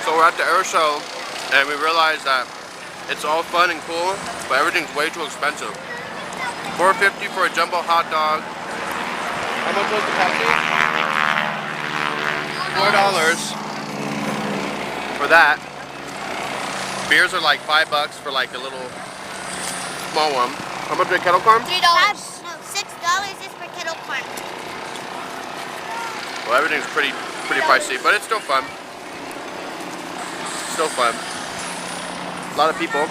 So we're at the air show, and we realized that it's all fun and cool, but everything's way too expensive. $4.50 for a jumbo hot dog. How much was the Pepsi? $4 for that. Beers are like $5 for like a little small one. How much is kettle corn? $3. No, $6 is for kettle corn. Well, everything's pretty pricey, but it's still fun. Still fun. A lot of people.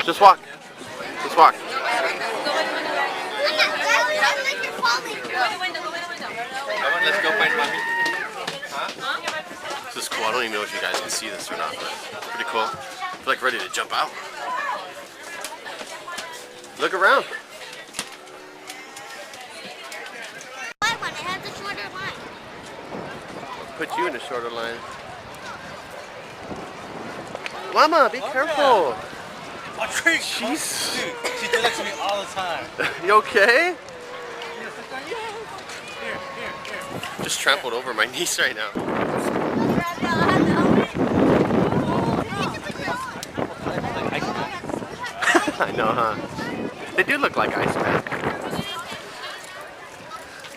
Just walk. Just walk. Let's go find mommy. Huh? This is cool. I don't even know if you guys can see this or not, but it's pretty cool. I feel like ready to jump out. Look around. I want to have the shorter line. Put you in a shorter line. Mama, be careful. Jeez. Dude, she does that to me all the time. You okay? Here. Just trampled over my niece right now. I know, huh? They do look like Iceman.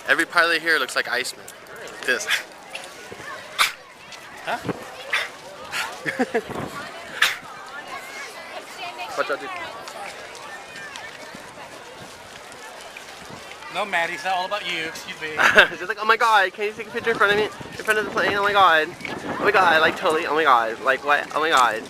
Every pilot here looks like Iceman. Like this. Huh? Watch out, dude. No, Maddie, it's not all about you. Excuse me. She's like, oh my god, can you take a picture in front of me? In front of the plane? Oh my god. Oh my god, like totally. Oh my god. Like what? Oh my god.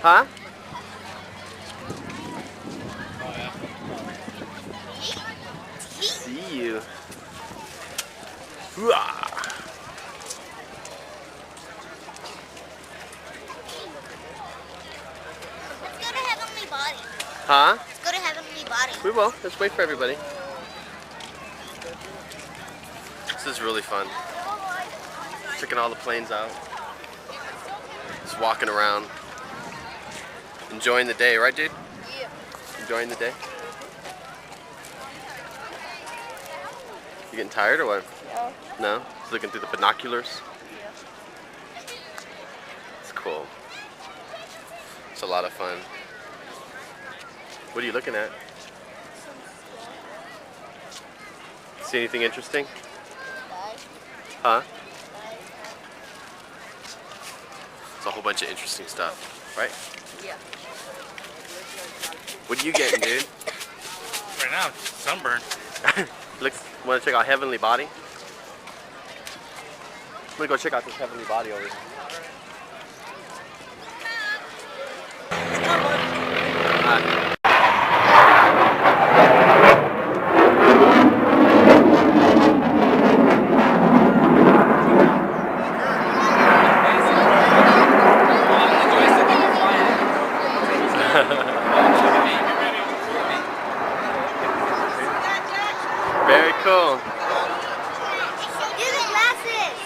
Huh? See you. Hooah. Let's go to Heavenly Body. Huh? Let's go to Heavenly Body. We will. Let's wait for everybody. This is really fun. Checking all the planes out. Just walking around. Enjoying the day, right, dude? Yeah. Enjoying the day? You getting tired or what? No. No? Just looking through the binoculars? Yeah. It's cool. It's a lot of fun. What are you looking at? See anything interesting? Huh? It's a whole bunch of interesting stuff, right? Yeah. What are you getting, dude? Right now, sunburn. Want to check out Heavenly Body? I'm gonna go check out this Heavenly Body over here. Very cool. Do the glasses.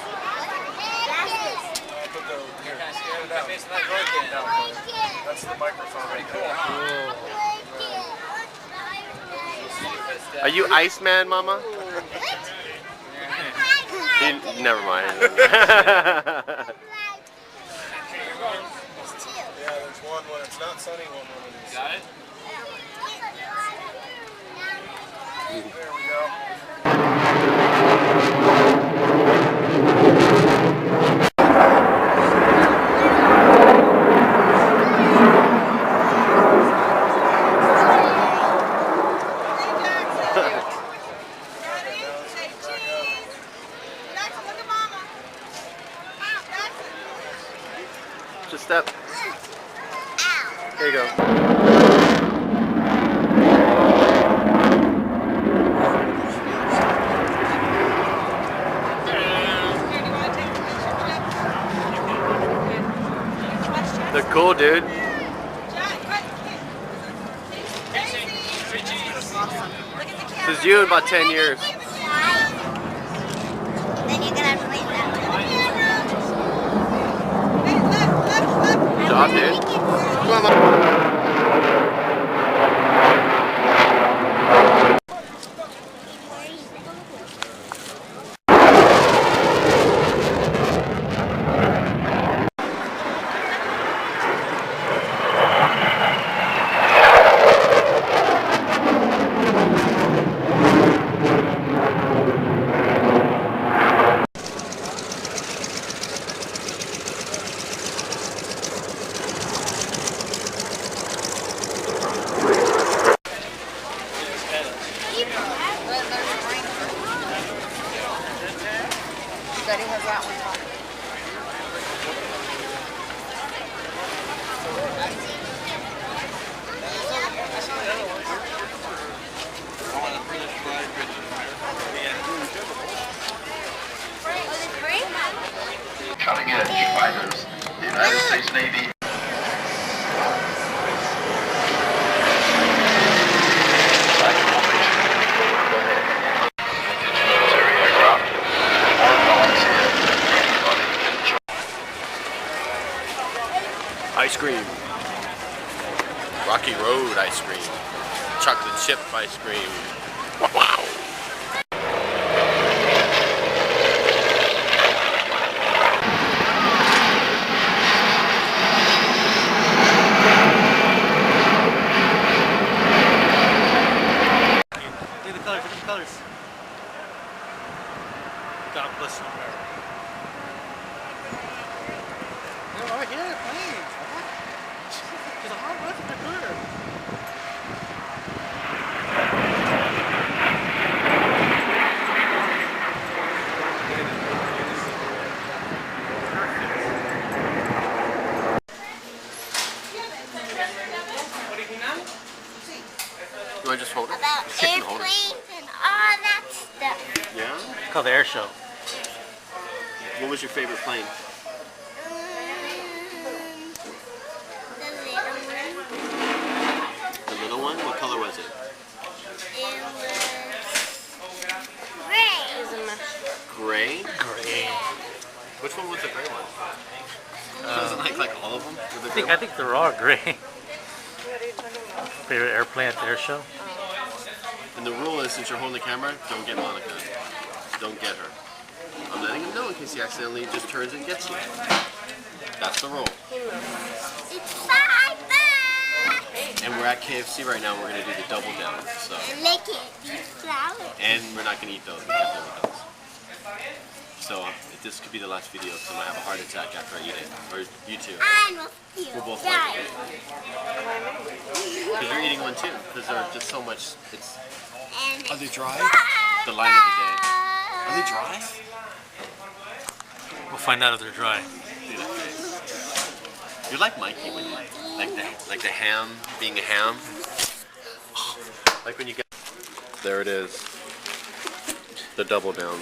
That's the microphone right there. Are you Iceman, Mama? Never mind. Yeah, there's one when it's not sunny, one when it is. Got it? There we go. Watch the step. Ow. There you go. They're cool, dude. This is you in about 10 years. Then you're gonna have to wait that way. Good job, dude. Come on, Betty has that one. Cutting edge fighters, the United States Navy. Military aircraft. More volunteer than anybody can join. ice cream. Rocky Road ice cream. Chocolate chip ice cream. Wow. Look at the colors, look at the colors. God bless America. They're right here, please. There's a hard run from the clear. You want to just hold it? About You can hold it. airplanes and all that stuff. Yeah? It's called the air show. What was your favorite plane? The little one. The little one? What color was it? It was gray. Gray? Great. Which one was the gray one? Doesn't like all of them? I think they're all gray. Favorite airplane at the air show? And the rule is, since you're holding the camera, don't get Monica. Don't get her. I'm letting him know in case he accidentally just turns and gets you. That's the rule. It's bye-bye. And we're at KFC right now. We're going to do the double down. So, And they can't eat flowers. and we're not going to eat those. We can't deal with those. So this could be the last video because I'm going to have a heart attack after I eat it. Or you too. I will feel We're both dying. like it. Because you're eating one too. Because they're just so much. It's. And Are they dry? The line of the day. Are they dry? We'll find out if they're dry. Dude, that face. You're like Mikey when you like the ham being a ham. Like when you get. There it is. The double down.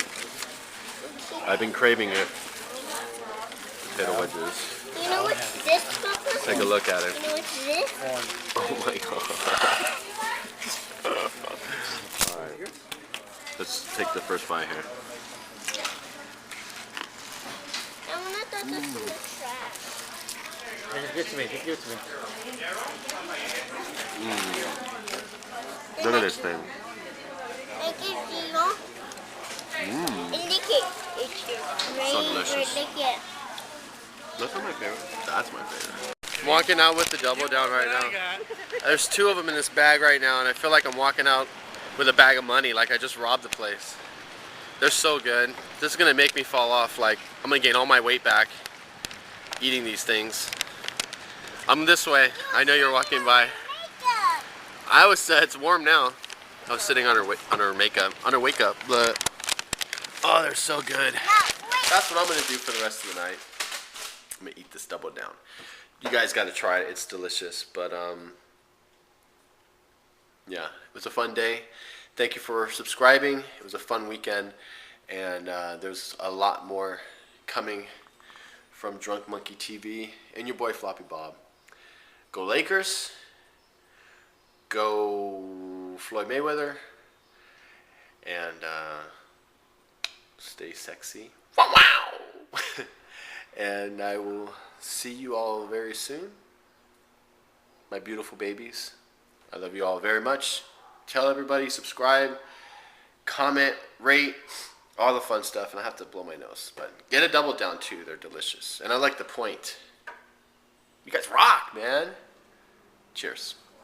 I've been craving it. Potato wedges. You know what's this, Papa? Take a look at it. You know what's this? Oh my god. Alright. Let's take the first bite here. I want to throw this in the trash. Just give it to me. Just give it to me. Look at this thing. Make it zero. Indicate. It's your So delicious. Indicate. That's not my favorite. That's my favorite. I'm walking out with the double down right now. There's two of them in this bag right now, and I feel like I'm walking out with a bag of money, like I just robbed the place. They're so good. This is gonna make me fall off. Like I'm gonna gain all my weight back eating these things. I'm this way. I know you're walking by. I was said it's warm now. I was sitting on her makeup, on her wake up, but oh, they're so good. That's what I'm gonna do for the rest of the night. I'm gonna eat this Double Down. You guys got to try it. It's delicious. But yeah, it was a fun day. Thank you for subscribing. It was a fun weekend, and there's a lot more coming from Drunk Monkey TV and your boy Floppy Bob. Go Lakers. Go Floyd Mayweather. And stay sexy. Wow, wow. And I will see you all very soon. My beautiful babies. I love you all very much. Tell everybody, subscribe, comment, rate, all the fun stuff. And I have to blow my nose. But get a Double Down too. They're delicious. And I like the point. You guys rock, man. Cheers.